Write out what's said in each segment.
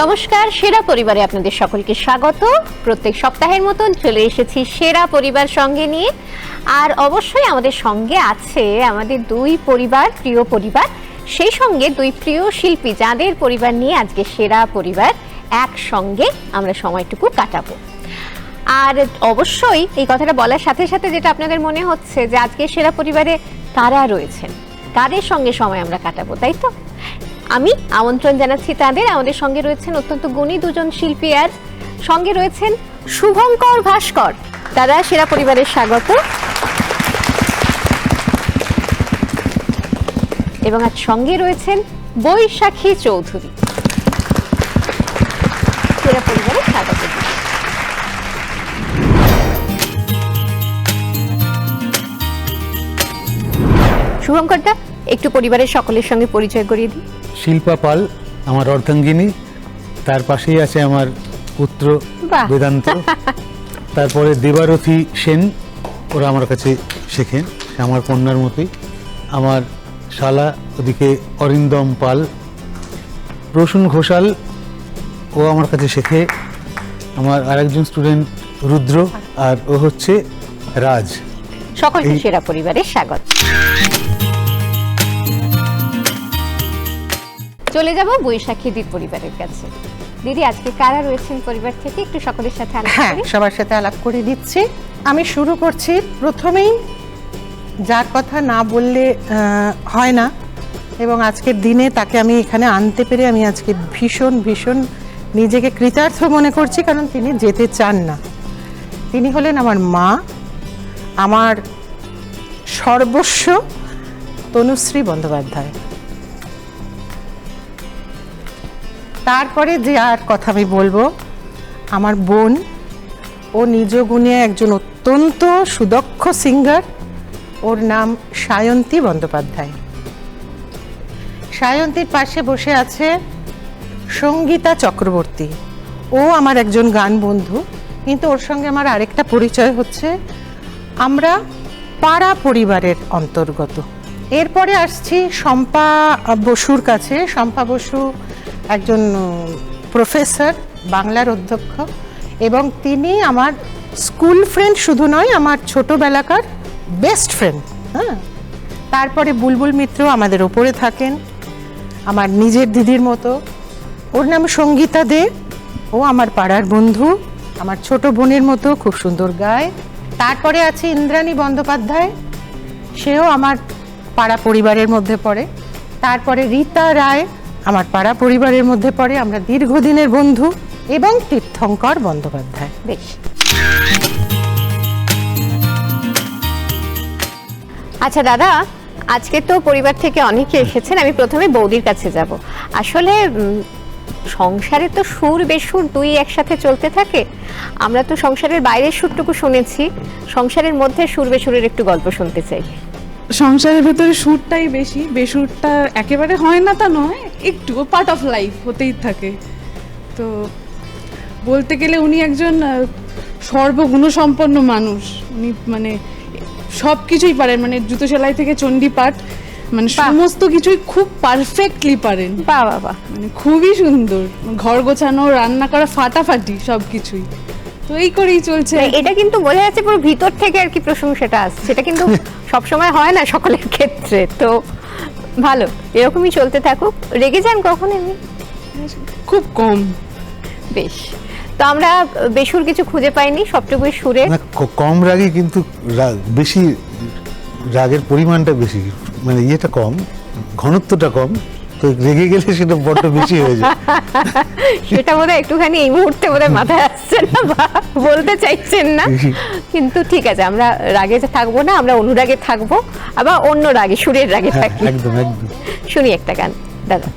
নমস্কার, সেরা পরিবারে আপনাদের সকলকে স্বাগত। প্রত্যেক সপ্তাহের মতন চলে এসেছি সেরা পরিবার সঙ্গে নিয়ে। আর অবশ্যই আমাদের সঙ্গে আছে আমাদের দুই পরিবার, প্রিয় পরিবার, সেই সঙ্গে দুই প্রিয় শিল্পী যাদের পরিবার নিয়ে আজকে সেরা পরিবার একসঙ্গে আমরা সময়টুকু কাটাবো। আর অবশ্যই এই কথাটা বলার সাথে সাথে যেটা আপনাদের মনে হচ্ছে যে আজকে সেরা পরিবারে কারা রয়েছেন, কাদের সঙ্গে সময় আমরা কাটাবো, তাই তো? আমি আমন্ত্রণ জানাচ্ছি তাদের। আমাদের সঙ্গে রয়েছেন অত্যন্ত গুণী দুজন শিল্পী, আর সঙ্গে রয়েছেন শুভঙ্কর ভাস্কর। তারা সেরা পরিবারের স্বাগত। এবং আজ সঙ্গে রয়েছেন বৈশাখী চৌধুরী। সেরা পরিবারের স্বাগত। শুভঙ্করদা, একটু পরিবারের সকলের সঙ্গে পরিচয় করিয়ে দিই। শিল্পা পাল আমার অর্ধাঙ্গিনী, তার পাশেই আছে আমার পুত্র বেদান্ত, তারপরে দেবারথী সেন, ওরা আমার কাছে শেখেন আমার কন্যার মতোই। আমার শালা ওদিকে অরিন্দম পাল, প্রসূন ঘোষাল, ও আমার কাছে শেখে। আমার আরেকজন স্টুডেন্ট রুদ্র, আর ও হচ্ছে রাজ। সকলকে সেরা পরিবারের স্বাগত। চলে যাব বৈশাখী দিদির পরিবারের কাছে। দিদি, আজকে কারা রয়েছেন পরিবার থেকে একটু সকলের সাথে আলাপ করি। সবার সাথে আলাপ করে দিচ্ছি। আমি শুরু করছি প্রথমেই, যার কথা না বললে হয় না, এবং আজকের দিনে তাকে আমি এখানে আনতে পেরে আমি আজকে ভীষণ ভীষণ নিজেকে কৃতার্থ মনে করছি, কারণ তিনি যেতে চান না। তিনি হলেন আমার মা, আমার সর্বস্ব, তনুশ্রী বন্দ্যোপাধ্যায়। তারপরে যে আর কথা আমি বলবো, আমার বোন, ও নিজ গুণে একজন অত্যন্ত সুদক্ষ সিঙ্গার, ওর নাম সায়ন্তী বন্দ্যোপাধ্যায়। সায়ন্তীর পাশে বসে আছে সঙ্গীতা চক্রবর্তী, ও আমার একজন গান বন্ধু, কিন্তু ওর সঙ্গে আমার আরেকটা পরিচয় হচ্ছে, আমরা পাড়া পরিবারের অন্তর্গত। এরপরে আসছি শম্পা বসুর কাছে। শম্পা বসু একজন প্রফেসর, বাংলার অধ্যক্ষ, এবং তিনি আমার স্কুল ফ্রেন্ড শুধু নয়, আমার ছোটোবেলাকার বেস্ট ফ্রেন্ড। হ্যাঁ, তারপরে বুলবুল মিত্র আমাদের ওপরে থাকেন, আমার নিজের দিদির মতো। ওর নাম সঙ্গীতা দে, ও আমার পাড়ার বন্ধু, আমার ছোট বোনের মতো, খুব সুন্দর গায়। তারপরে আছে ইন্দ্রাণী বন্দ্যোপাধ্যায়, সেও আমার পাড়া পরিবারের মধ্যে পড়ে। তারপরে রীতা রায় আমার পাড়া পরিবারের মধ্যে পড়ে, আমরা দীর্ঘদিনের বন্ধু। এবং তীর্থঙ্কর বন্দ্যোপাধ্যায়। বেশ, আচ্ছা দাদা, আজকে তো পরিবার থেকে অনেকে এসেছেন। আমি প্রথমে বৌদির কাছে যাব। আসলে সংসারে তো সুর বেসুর দুই একসাথে চলতে থাকে। আমরা তো সংসারের বাইরের সুরটুকু শুনেছি, সংসারের মধ্যে সুর বেসুরের একটু গল্প শুনতে চাই। সংসারের ভেতরে সুরটাই বেশি, বেসুরটা একেবারে হয় না তা নয়, একটু পার্ট অফ লাইফ হতেই থাকে। তো বলতে গেলে উনি একজন সর্বগুণসম্পন্ন মানুষ। উনি মানে সব কিছুই পারেন, মানে জুতো সেলাই থেকে চণ্ডী পাঠ, মানে সমস্ত কিছুই খুব পারফেক্টলি পারেন। বাবা, মানে খুবই সুন্দর, ঘর গোছানো, রান্না করা ফাটাফাটি সব কিছুই। তো এই করেই চলছে। এটা কিন্তু বোঝা যাচ্ছে পুরো ভিতর থেকে আর কি প্রশংসাটা আসছে। সেটা কিন্তু সবসময় হয় না সকলের ক্ষেত্রে। তো ভালো, এরকমই চলতে থাকুক। রেগে যান কখন এমনি? খুব কম। বেশ, তো আমরা বেসুর কিছু খুঁজে পাইনি, সবটুকুই সুরে। কম রাগে, কিন্তু বেশি রাগের পরিমাণটা বেশি, মানে ইয়েটা কম, ঘনত্বটা কম। তো রেগে গেলে সেটা বড্ড বেশি হয়ে যায়। সেটা বোধহয় একটুখানি এই মুহূর্তে বোধহয় মাথায় আসছে না বা বলতে চাইছেন না, কিন্তু ঠিক আছে, আমরা রাগে থাকবো না, আমরা অনুরাগে থাকবো, আবার অন্য রাগে, সুরের রাগে থাকি। একদম একদম। শুনি একটা গান দাদা।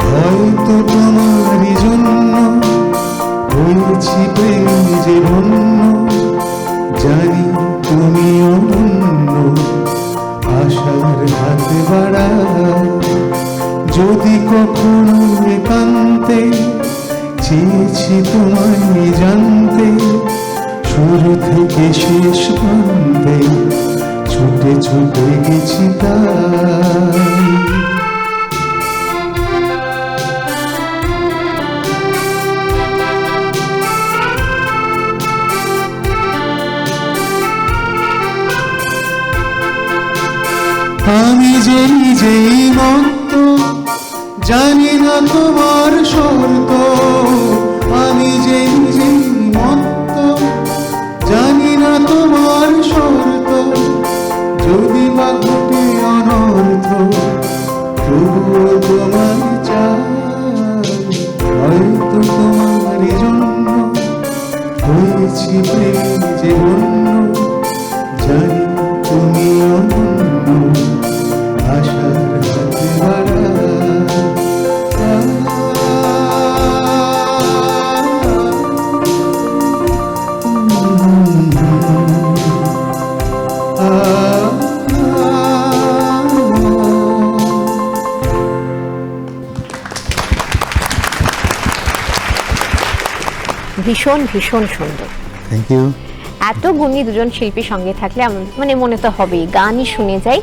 হয়তো তোমারই জন্য হয়েছি প্রেম যে ধন্য, জানি তুমি অনন্য, আশার হাত বাড়া যদি কখনো একান্তে চেয়েছি তোমায় জানতে, শুরু থেকে শেষ প্রান্তে ছুটে ছুটে গেছি তাই। আমি যে নিজেই মত্ত, জানি না তোমার শর্ত। আমি যে নিজেই মত্ত, জানি না তোমার শর্ত। যদি বা ঘটে অনর্থ, তবুও তোমায় চাই। হয়তো তোমার জন্য হয়েছি প্রেম যে অন্য, জানি তুমি অনন্য, আশার হাতে বাড়া। ভীষণ ভীষণ সুন্দর। Thank you. এত গুণী দুজন শিল্পীর সঙ্গে থাকলে মানে মনে তো হবেই গানই শুনে যাই,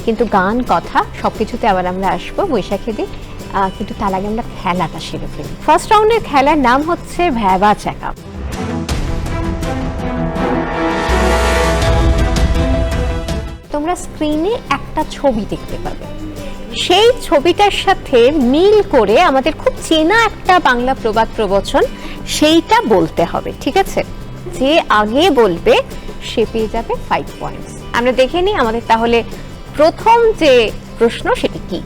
কিন্তু গান কথা সবকিছুতে আবার আমরা আসবো বৈশাখী দি। কিন্তু তার আগে আমরা খেলাটা সেরে ফেলি। ফার্স্ট রাউন্ডের খেলার নাম হচ্ছে ভ্যাবা চেকআপ। তোমরা স্ক্রিনে একটা ছবি দেখতে পাবে, সেই ছবিটার সাথে মিল করে আমাদের খুব চেনা একটা বাংলা প্রবাদ প্রবচন সেইটা বলতে হবে, ঠিক আছে? যে আগে বলবে সে পেয়ে যাবে 5 পয়েন্টস। আমরা দেখে নিই আমাদের তাহলে প্রথম যে প্রশ্ন সেটি কি।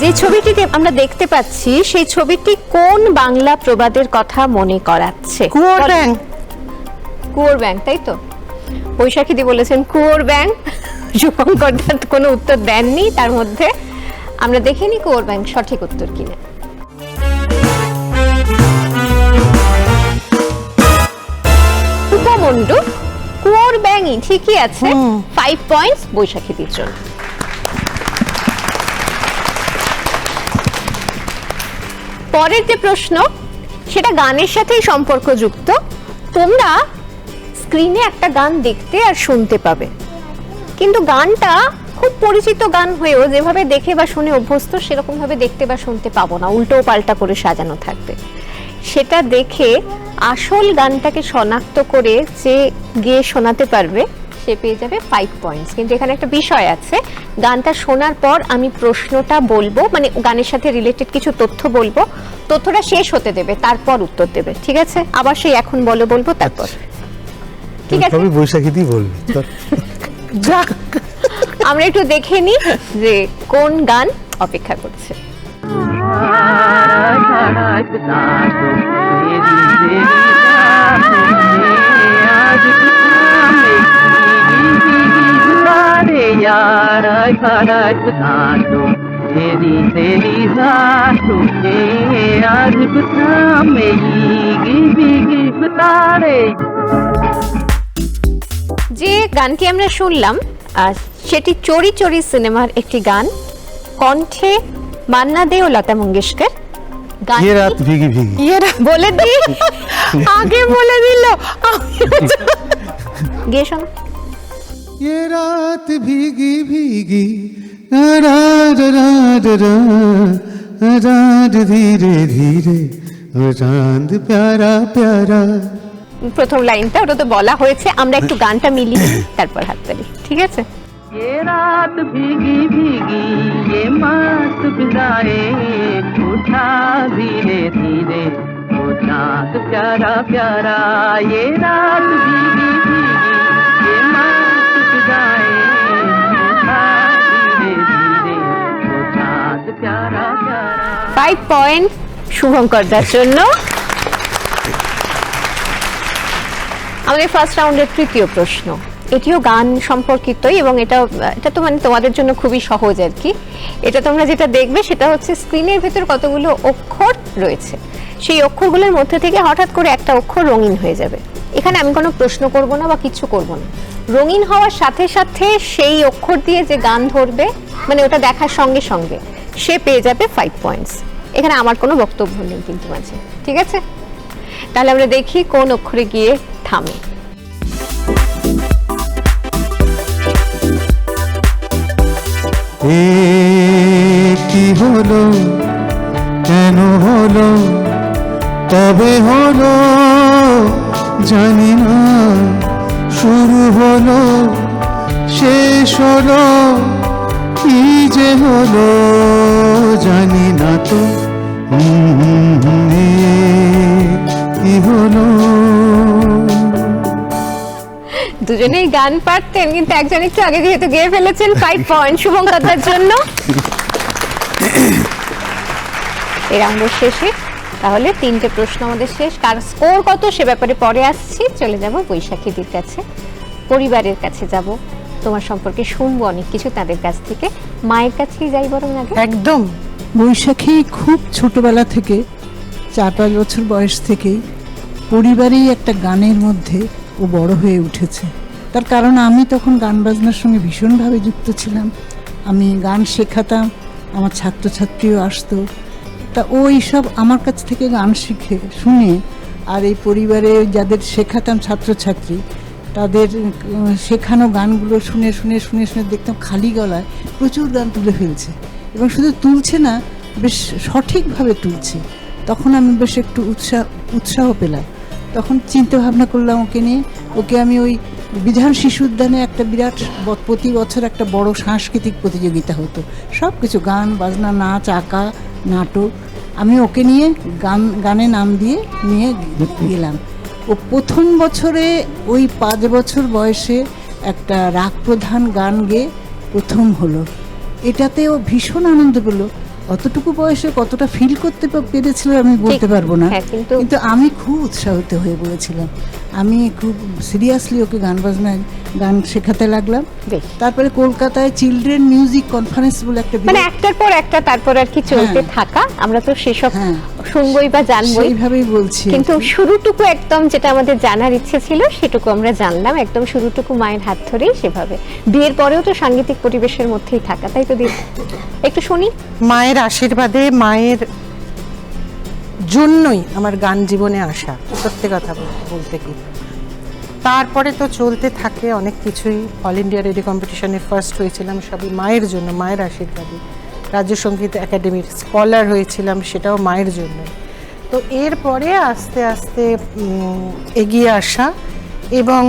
যে ছবিটিতে আমরা দেখতে পাচ্ছি সেই ছবিটি কোন বাংলা প্রবাদের কথা মনে করাচ্ছে? কুয়োর ব্যাং। কুয়োর ব্যাং, তাই তো? বৈশাখীদি বলেছেন কুয়োর ব্যাং। শুভঙ্কর দত্ত কোনো উত্তর দেননি তার মধ্যে। আমরা দেখে নিই কুয়োর ব্যাং সঠিক উত্তর কিনা। উপমণ্ডু কুয়োর ব্যাংই ঠিকই আছে। 5 পয়েন্টস বৈশাখীদির জন্য। পরের যে প্রশ্ন সেটা গানের সাথেই সম্পর্কযুক্ত। তোমরা স্ক্রিনে একটা গান দেখতে আর শুনতে পাবে, কিন্তু গানটা খুব পরিচিত গান হয়েও যেভাবে দেখে বা শুনে অভ্যস্ত সেরকম ভাবে দেখতে বা শুনতে পাবো না, উল্টো পাল্টা করে সাজানো থাকবে। সেটা দেখে আসল গানটাকে শনাক্ত করে যে গেয়ে শোনাতে পারবে সে পেয়ে যাবে 5 পয়েন্টস। কিন্তু এখানে একটা বিষয় আছে, গানটা শোনার পর আমি প্রশ্নটা বলবো, মানে গানের সাথে রিলেটেড কিছু তথ্য বলবো, তথ্যটা শেষ হতে দেবে, তারপর উত্তর দেবে, ঠিক আছে? আবার সেই এখন বলবো তারপর, ঠিক আছে? সবই বৈশাখীতেই বলবি। যাক, আমরা একটু দেখে নিই যে কোন গান অপেক্ষা করছে। যে গানটি আমরা শুনলাম সেটি চোরি চোরি সিনেমার একটি গান, কণ্ঠে মান্না দে ও লতা মঙ্গেশকর। ये रात भीगी भीगी। বলে দি, আগে বলে দিল। গে শোনো। ये रात भीगी भीगी, रात रात रात धीरे धीरे, चांद प्यारा प्यारा। প্রথম লাইনটা ওটা তো বলা হয়েছে, আমরা একটু গানটা মিলিয়ে তারপর হাততালি, ঠিক আছে? ये रात भीगी भीगी, ये मस्त फिजाए, उठा धीरे धीरे, वो चाँद प्यारा प्यारा। ये रात भीगी भीगी, ये मस्त फिजाए, उठा धीरे धीरे, वो चाँद प्यारा प्यारा। 5 পয়েন্ট শুভঙ্কর দার জন্য। আমাদের ফার্স্ট রাউন্ডের তৃতীয় প্রশ্ন, এটিও গান সম্পর্কিতই এবং এটা তো মানে তোমাদের জন্য খুবই সহজ আর কি। এটা তোমরা যেটা দেখবে সেটা হচ্ছে স্ক্রিনের ভেতর কতগুলো অক্ষর রয়েছে, সেই অক্ষরগুলোর মধ্যে থেকে হঠাৎ করে একটা অক্ষর রঙিন হয়ে যাবে। এখানে আমি কোনো প্রশ্ন করব না বা কিছু করব না, রঙিন হওয়ার সাথে সাথে সেই অক্ষর দিয়ে যে গান ধরবে, মানে ওটা দেখার সঙ্গে সঙ্গে সে পেয়ে যাবে 5 পয়েন্টস। এখানে আমার কোনো বক্তব্য নেই কিন্তু মাঝে, ঠিক আছে? তাহলে আমরা দেখি কোন অক্ষরে গিয়ে থামে। এ কি হলো, কেন হলো, কবে হলো জানি না, শুরু হলো শেষ হলো, কি যে হলো জানি না তো। এ কি হলো। দুজনেই গান পারতেন, কিন্তু একজন একটু আগে যেহেতু গেয়ে ফেলেছেন, 5 পয়েন্ট শুভঙ্করদার জন্য। এই রাউন্ডের শেষে তাহলে 3টে প্রশ্ন আমাদের শেষ। কার স্কোর কত সে ব্যাপারে পরে আসছি। চলে যাব বৈশাখীদের কাছে, পরিবারের কাছে যাব, তোমার সম্পর্কে শুনবো অনেক কিছু তাদের কাছ থেকে। মায়ের কাছেই যাই বরং আগে। একদম। বৈশাখী খুব ছোটবেলা থেকে 4-5 বছর বয়স থেকেই পরিবারেই একটা গানের মধ্যে ও বড় হয়ে উঠেছে। তার কারণ আমি তখন গান বাজনার সঙ্গে ভীষণভাবে যুক্ত ছিলাম। আমি গান শেখাতাম, আমার ছাত্রছাত্রীও আসতো। তা ও এইসব আমার কাছ থেকে গান শিখে শুনে, আর এই পরিবারে যাদের শেখাতাম ছাত্রছাত্রী তাদের শেখানো গানগুলো শুনে শুনে শুনে শুনে দেখতাম খালি গলায় প্রচুর গান তুলে ফেলছে, এবং শুধু তুলছে না, বেশ সঠিকভাবে তুলছে। তখন আমি বেশ একটু উৎসাহ পেলাম। তখন চিন্তা ভাবনা করলাম ওকে নিয়ে। ওকে আমি ওই বিধান শিশু উদ্যানে একটা বিরাট প্রতি বছর একটা বড় সাংস্কৃতিক প্রতিযোগিতা হতো, সব কিছু গান বাজনা, নাচ, আঁকা, নাটক, আমি ওকে নিয়ে গানে নাম দিয়ে নিয়ে গেলাম। ও প্রথম বছরে ওই 5 বছর বয়সে একটা রাগ প্রধান গান গেয়ে প্রথম হলো। এটাতে ও ভীষণ আনন্দ পেল। অতটুকু বয়সে কতটা ফিল করতে পেরেছিল আমি বলতে পারবো না, হ্যাঁ, কিন্তু আমি খুব উৎসাহিত হয়ে পড়েছিলাম। আমি খুব সিরিয়াসলি ওকে গান শেখাতে লাগলাম। বেশ। তারপরে কলকাতায় চিলড্রেন মিউজিক কনফারেন্স বলে একটা মানে একটার পর একটা, তারপর আর কি চলতে থাকা, আমরা তো সেসব শুনবই বা জানবই, এইভাবেই বলছি। কিন্তু শুরুটুকু একদম যেটা আমাদের জানার ইচ্ছে ছিল সেটুকু আমরা জানলাম, একদম শুরুটুকু মায়ের হাত ধরেই সেভাবে। বিয়ের পরেও তো সাংগীতিক পরিবেশের মধ্যেই থাকা, তাই তো দিদি? একটু শুনি। মায়ের আশীর্বাদে, মায়ের জন্যই আমার গান জীবনে আসা, সত্যি কথা বলতে কি। তারপরে তো চলতে থাকে অনেক কিছুই। অল ইন্ডিয়া রেডিও কম্পিটিশনে ফার্স্ট হয়েছিলাম সবই মায়ের জন্য, মায়ের আশীর্বাদে। রাজ্য সঙ্গীত একাডেমির স্কলার হয়েছিলাম, সেটাও মায়ের জন্য। তো এরপরে আস্তে আস্তে এগিয়ে আসা। এবং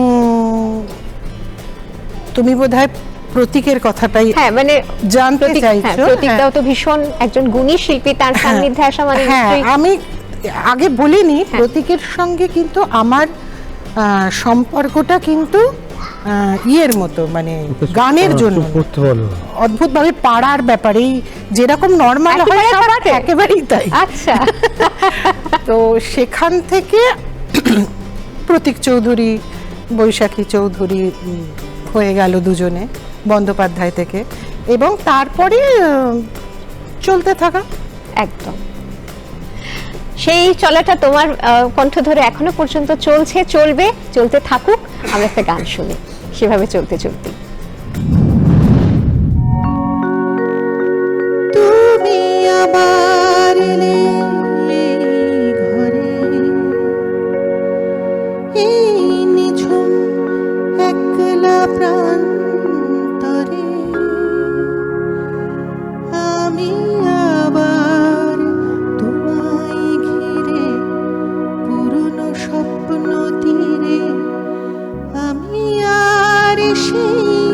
তুমি বোধহয় প্রতীকের কথাটাই মানে জানতে চাইছো। প্রতীকটাও তো ভীষণ একজন গুণী শিল্পী, তার সান্নিধ্যে আসা মানে নিশ্চয়ই। আমি আগে বলিনি, প্রতীকের সঙ্গে কিন্তু আমার সম্পর্কটা কিন্তু ইয়ের মতো, মানে গানের জন্য অদ্ভুতভাবে পাড়ার ব্যাপারেই যেরকম নর্মাল হয় সবার একেবারেই তাই। আচ্ছা। তো সেখান থেকে প্রতীক চৌধুরী, বৈশাখী চৌধুরী হয়ে গেল দুজনে বন্দ্যোপাধ্যায় থেকে, এবং তারপরে চলতে থাকা। একদম সেই চলাটা তোমার কণ্ঠ ধরে এখনো পর্যন্ত চলছে, চলবে, চলতে থাকুক। আমরা একটা গান শুনি সেভাবে চলতে চলতে। তুমি আবার এলে ঘরে, এই নিঝুম একলা প্রান্তরে, আমি আবার তোমায় ঘিরে পুরনো স্বপ্ন তীরে, আমি আর সেই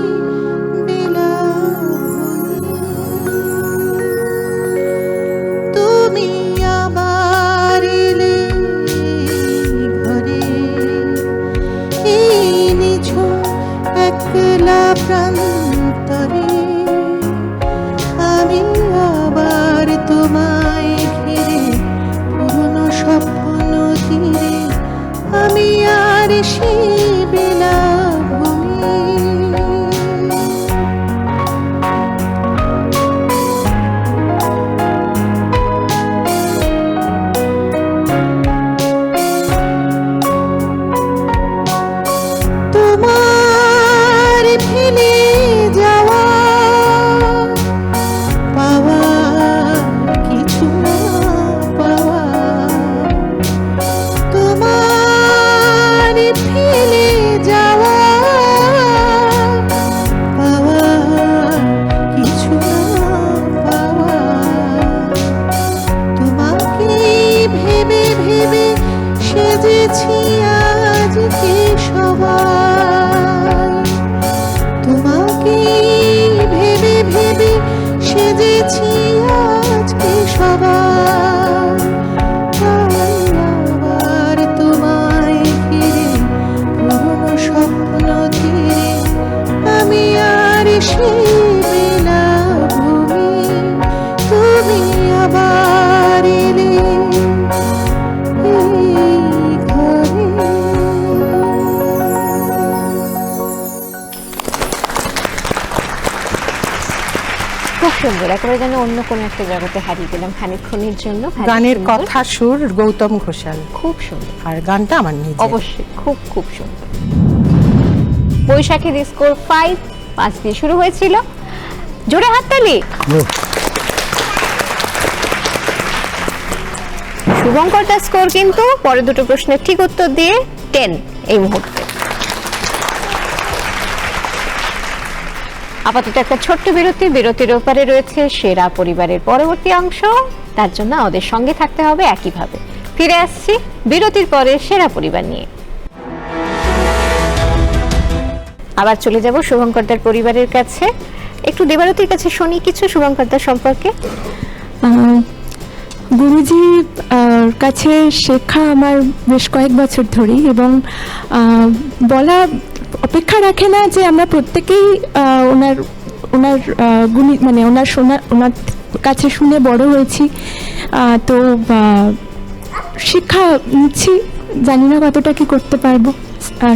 খুব সুন্দর, একেবারে যেন অন্য কোনো একটা জগতে হারিয়ে গেলাম খানিকক্ষণের জন্য। ভারী গানের সুন্দর, কথা সুর গৌতম ঘোষাল, খুব সুন্দর, আর গানটা আমার নিজের। অবশ্যই খুব খুব সুন্দর। বৈশাখীর স্কোর 5 দিয়ে শুরু হয়েছিল। জোরে হাততালি। শুভঙ্কর দাস স্কোর কিন্তু পরের দুটো প্রশ্নের ঠিক উত্তর দিয়ে 10 এই মুহূর্তে। আপাতত একটা ছোট্ট বিরতির ওপারে রয়েছে সেরা পরিবারের পরবর্তী অংশ, তার জন্য আমাদের সঙ্গে থাকতে হবে একইভাবে। ফিরে আসছি বিরতির পরে সেরা পরিবার নিয়ে। আবার চলে যাব শুভঙ্করদার পরিবারের কাছে। একটু দেবারতীর কাছে শুনি কিছু শুভঙ্করদার সম্পর্কে। গুরুজির কাছে শেখা আমার বেশ কয়েক বছর ধরেই, এবং বলা অপেক্ষা রাখে না যে আমরা প্রত্যেকেই ওনার ওনার গুণী মানে ওনার কাছে শুনে বড় হয়েছি। তো শিক্ষা নিচ্ছি, জানি না কতটা কি করতে পারবো,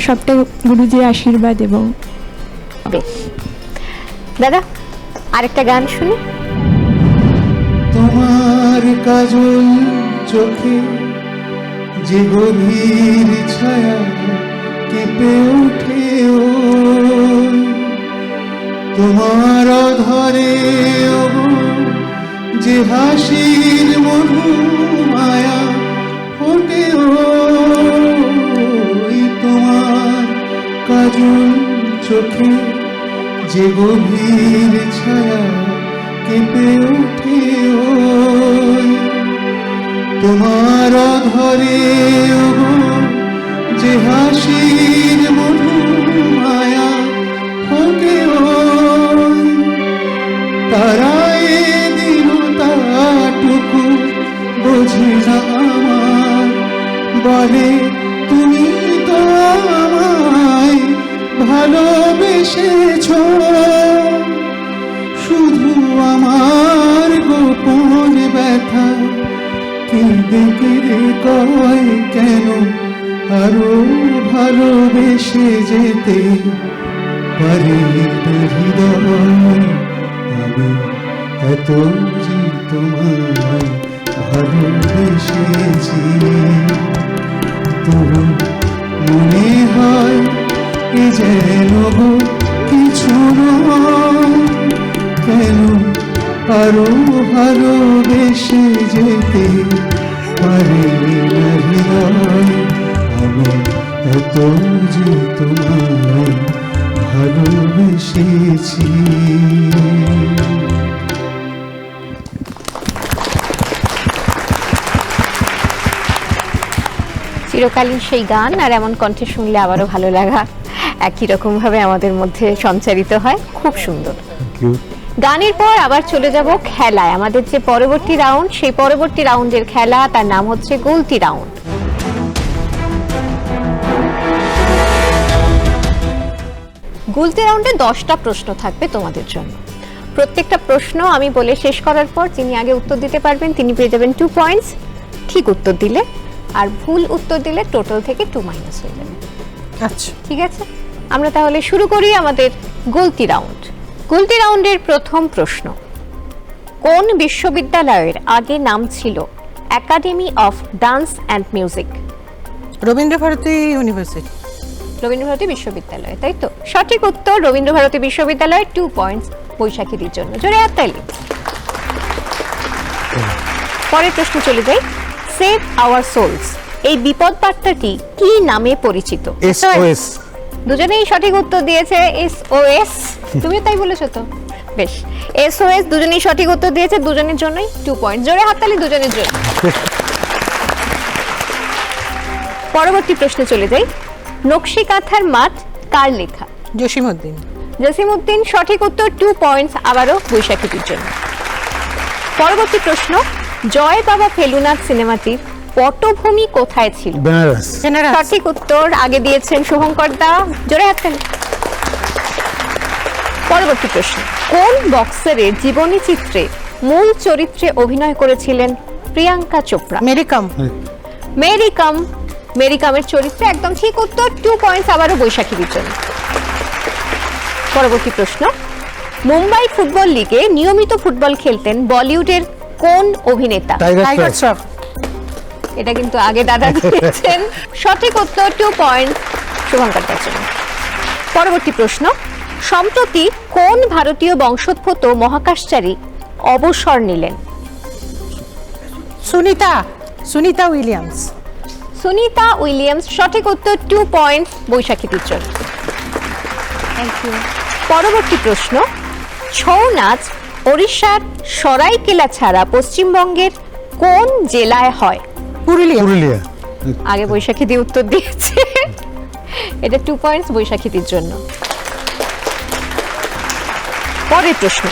সবটাই গুরুজির আশীর্বাদ। এবং বেশ, দাদা আরেকটা গান শুনি। তোমার কাজল চোখে যে গভীর ছায়া কেঁপে ওঠে ওই, তোমার ধরে যে হাসির মধু মায়া ফোটে ওই, তোমার কাজল চোখে যে গভীর ছায়া কেঁপে ওঠে ওই, তোমার ধরে যে হাসির মধু মায়া ফোটে ওই, তারায় দিনটাটুকু বোঝে না আমার, বলে তুমি তো আমায় ভালোবেসেছো, শুধু আমার গোপন ব্যথা কেঁদে কেঁদে কয় কেন আরো ভালোবেসে যেতে পারি হৃদয়, আমি এত যে তোমায় ভালোবেসেছি, তবু মনে হয় এ যেন কিছু নয়, কেন আরো ভালোবেসে যেতে পারি না হৃদয়, আমি এত যে তোমায় ভালোবেসেছি। চিরকালীন সেই গান, আর এমন কণ্ঠে শুনলে আবারও ভালো লাগা একই রকম ভাবে আমাদের মধ্যে সঞ্চারিত হয়। খুব সুন্দর। গানের পর আবার চলে যাব খেলায়। আমাদের যে পরবর্তী রাউন্ড, সেই পরবর্তী রাউন্ডের খেলা, তার নাম হচ্ছে গুলতি রাউন্ড। গুলতি রাউন্ডে 10টা প্রশ্ন থাকবে তোমাদের জন্য। প্রত্যেকটা প্রশ্ন আমি বলে শেষ করার পর যিনি আগে উত্তর দিতে পারবেন তিনি পেয়ে যাবেন 2 পয়েন্টস, ঠিক উত্তর দিলে, আর ভুল উত্তর দিলে টোটাল থেকে 2 মাইনাস হয়ে যাবে। আচ্ছা, ঠিক আছে, আমরা তাহলে শুরু করি আমাদের গুলতি রাউন্ড। গুলতি রাউন্ডের প্রথম প্রশ্ন, কোন বিশ্ববিদ্যালয়ের আগে নাম ছিল academy of dance and music? Rabindra Bharati university. Rabindra Bharati বিশ্ববিদ্যালয়, তাই তো? সঠিক উত্তর রবীন্দ্রভারতী বিশ্ববিদ্যালয়। 2 পয়েন্টস বৈশাখীদের জন্য। জোরে হাততালি। পরের প্রশ্ন চলে যাই। সেভ আওয়ার সোলস এই বিপদ বার্তাটি কি নামে পরিচিত? SOS। দুজনেই সঠিক উত্তর দিয়েছে SOS। তুমিও তাই বলেছো তো? বেশ, SOS দুজনেই সঠিক উত্তর দিয়েছে, দুজনের জন্যই 2 পয়েন্ট। জোরে হাততালি দুজনের জন্য। পরবর্তী প্রশ্নে চলে যাই। নকশি কাঁথার মাঠ কার লেখা? জসিমউদ্দিন। জসিমউদ্দিন সঠিক উত্তর। 2 পয়েন্টস আবারও বৈশাখীদের জন্য। পরবর্তী প্রশ্ন, জয় বাবা ফেলুনাথ সিনেমাটির পটভূমি কোথায় ছিল? বেনারস। সঠিক উত্তর আগে দিয়েছেন শুভঙ্কর দা। জোরে হাততালি। পরবর্তী প্রশ্ন, কোন বক্সারের জীবনী চিত্রে মূল চরিত্রে অভিনয় করেছিলেন প্রিয়াঙ্কা চোপড়া? মেরি কম। মেরি কমের চরিত্রে একদম ঠিক উত্তর। 2 পয়েন্টস আবারও বৈশাখীদের জন্য। পরবর্তী প্রশ্ন, মুম্বাই ফুটবল লিগে নিয়মিত ফুটবল খেলতেন বলিউডের কোন অভিনেতা? টাইগার শ্রফ। এটা কিন্তু আগে দাদা দিয়েছেন। সঠিক উত্তর 2 পয়েন্ট শুভঙ্কর দার জন্য। পরবর্তী প্রশ্ন, সম্প্রতি কোন ভারতীয় বংশোদ্ভূত মহাকাশচারী অবসর নিলেন? সুনিতা উইলিয়ামস। সুনিতা উইলিয়ামস, সঠিক উত্তর 2 পয়েন্ট বৈশাখীদের জন্য। Thank you. পরবর্তী প্রশ্ন, ছৌ নাচ ওড়িশার সরাইকেলা ছাড়া পশ্চিমবঙ্গের কোন জেলায় হয়? পুরুলিয়া। আগে বৈশাখী দিয়ে উত্তর দিয়েছে। এটা 2 পয়েন্টস বৈশাখীদের জন্য। পরের প্রশ্ন,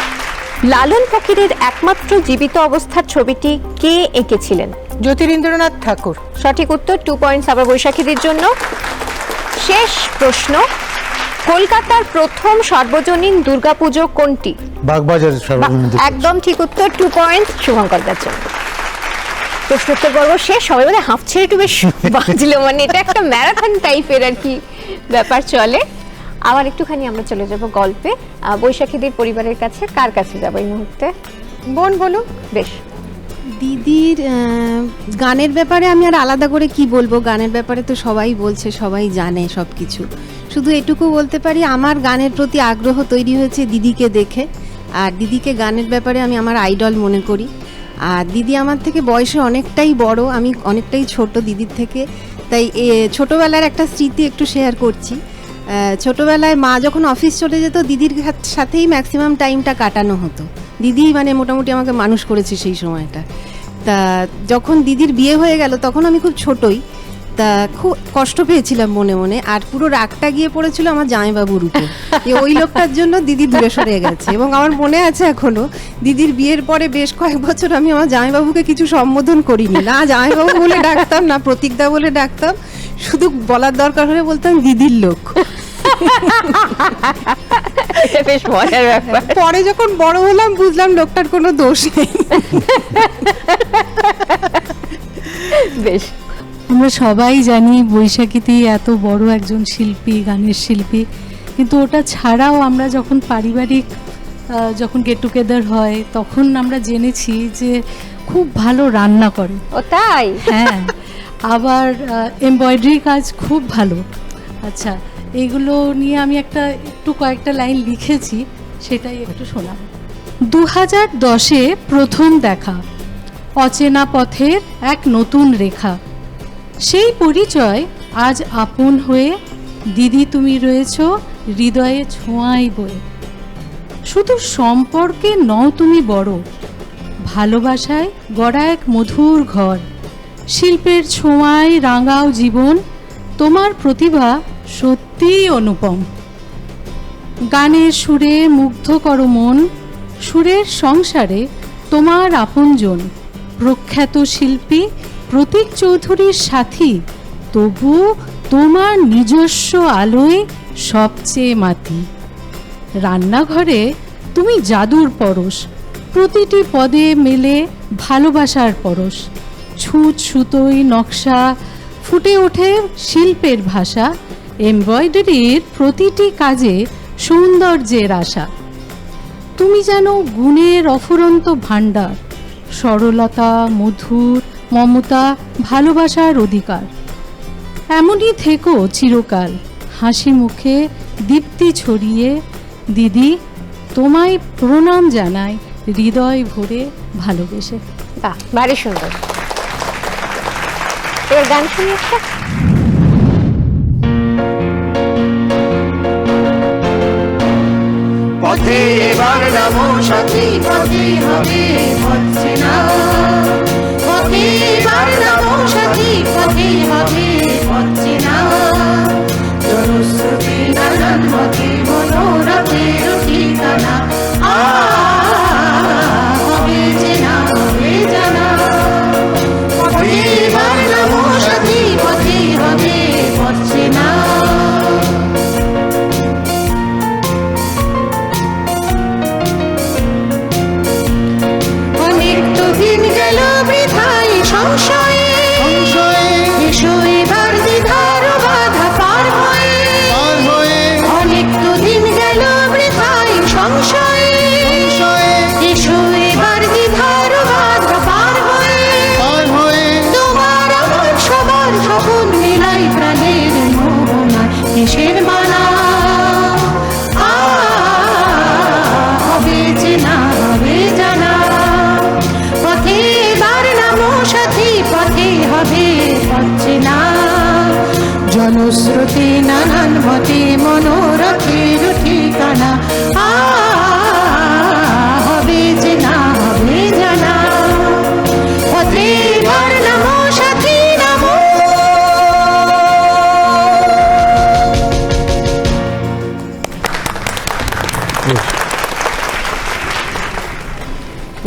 লালন ফকিরের একমাত্র জীবিত অবস্থার ছবিটি কে এঁকেছিলেন? জ্যোতিরিন্দ্রনাথ ঠাকুর। সঠিক উত্তর 2 পয়েন্টস আবার বৈশাখীদের জন্য। শেষ প্রশ্ন, কলকাতার প্রথম সর্বজনীন দুর্গাপুজো কোনটি? বাগবাজার সর্বজনীন দুর্গা। একদম ঠিক উত্তর, 2 পয়েন্ট শুভঙ্কর দার জন্য। প্রশ্নোত্তর পর্ব শেষ, সবাই মানে হাফ ছেড়ে একটু বেশ বাজলো, মানে এটা একটা ম্যারাথন টাইপের আর কি ব্যাপার চলে। আবার একটুখানি আমরা চলে যাব গল্পে। বৈশাখীদের পরিবারের কাছে, কার কাছে যাবো এই মুহূর্তে? বোন বলুন। বেশ, দিদির গানের ব্যাপারে আমি আর আলাদা করে কি বলবো, গানের ব্যাপারে তো সবাই বলছে, সবাই জানে সব কিছু। শুধু এটুকু বলতে পারি আমার গানের প্রতি আগ্রহ তৈরি হয়েছে দিদিকে দেখে, আর দিদিকে গানের ব্যাপারে আমি আমার আইডল মনে করি। আর দিদি আমার থেকে বয়সে অনেকটাই বড়, আমি অনেকটাই ছোট দিদির থেকে। তাই ছোটোবেলার একটা স্মৃতি একটু শেয়ার করছি। ছোটোবেলায় মা যখন অফিস চলে যেত দিদির সাথেই ম্যাক্সিমাম টাইমটা কাটানো হতো। দিদি মানে মোটামুটি আমাকে মানুষ করেছে সেই সময়টা। তা যখন দিদির বিয়ে হয়ে গেল তখন আমি খুব ছোটই, তা খুব কষ্ট পেয়েছিলাম মনে মনে। আর পুরো রাগটা গিয়ে পড়েছিল আমার জামাইবাবুর উপর, ওই লোকটার জন্য দিদি দূরে সরে গেছে। এবং আমার মনে আছে এখনো, দিদির বিয়ের পরে বেশ কয়েক বছর আমি আমার জামাইবাবুকে কিছু সম্বোধন করিনি, না জামাইবাবু বলে ডাকতাম, না প্রতীকদা বলে ডাকতাম, শুধু বলার দরকার হলে বলতাম দিদির লোক। এটা বেশ মজার ব্যাপার। পরে যখন বড় হলাম বুঝলাম লোকটার কোনো দোষ নেই। বেশ, আমরা সবাই জানি বৈশাখীতে এত বড় একজন শিল্পী, গানের শিল্পী, কিন্তু ওটা ছাড়াও আমরা যখন পারিবারিক যখন গেট টুগেদার হয় তখন আমরা জেনেছি যে খুব ভালো রান্না করে। ও তাই? হ্যাঁ, আবার এমব্রয়ডারি কাজ খুব ভালো। আচ্ছা, এইগুলো নিয়ে আমি একটু কয়েকটা লাইন লিখেছি, সেটাই একটু শোনাব। 2010-এ প্রথম দেখা, অচেনা পথের এক নতুন রেখা, সেই পরিচয় আজ আপন হয়ে, দিদি তুমি রয়েছ হৃদয়ে ছোঁয়াই বয়ে। শুধু সম্পর্কে নও তুমি বড়, ভালোবাসায় গড়া এক মধুর ঘর, শিল্পের ছোঁয়ায় রাঙাও জীবন, তোমার প্রতিভা সত্যিই অনুপম। গানের সুরে মুগ্ধ করো মন, সুরের সংসারে তোমার আপনজন, প্রখ্যাত শিল্পী প্রতীক চৌধুরীর সাথী, তবু তোমার নিজস্ব আলোয় সবচেয়ে মাতি। রান্নাঘরে তুমি জাদুর পরশ, প্রতিটি পদে মেলে ভালোবাসার পরশ, ছুঁচ সুতোয় নকশা, ফুটে ওঠে শিল্পের ভাষা, এমব্রয়ডারির প্রতিটি কাজে সৌন্দর্যের আশা। তুমি যেন গুণের অফুরন্ত ভাণ্ডার, সরলতা, মধুর, মমতা, ভালোবাসার অধিকার। এমনই থেকো চিরকাল, হাসি মুখে দীপ্তি ছড়িয়ে, দিদি তোমায় প্রণাম জানাই হৃদয় ভরে ভালোবেসে। বাহ, ভারী সুন্দর। এবার গান শুনি একটা। পথে এবার নামো সাথী, পথে হবে হচ্ছে না, পথে এবার নামো সাথী, পথে হবে হচ্ছে না। জনশ্রুতি নানান মতে মনোরথের ঠিকানা, হবে যে না হবে জানা। পথে এবার নামো সাথী, পথে হবে হচ্ছে না। দিন গেল বৃথায় সংশয়ে, এসো এবার দ্বিধার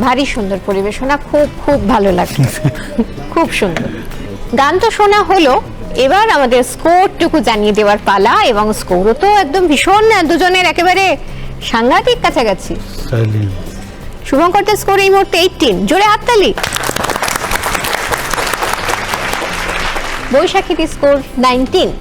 ভারী সুন্দর পরিবেশনা, খুব খুব ভালো লাগলো, খুব সুন্দর। গান তো শোনা হলো, এবার আমাদের স্কোরটুকু জানিয়ে দেওয়ার পালা, এবং স্কোরও তো একদম ভীষণ দুজনের একেবারে সাংঘাতিক কাছাকাছি। শুভঙ্করদের স্কোর এই মুহূর্তে 18, জোরে হাততালি। বৈশাখীদের স্কোর 19।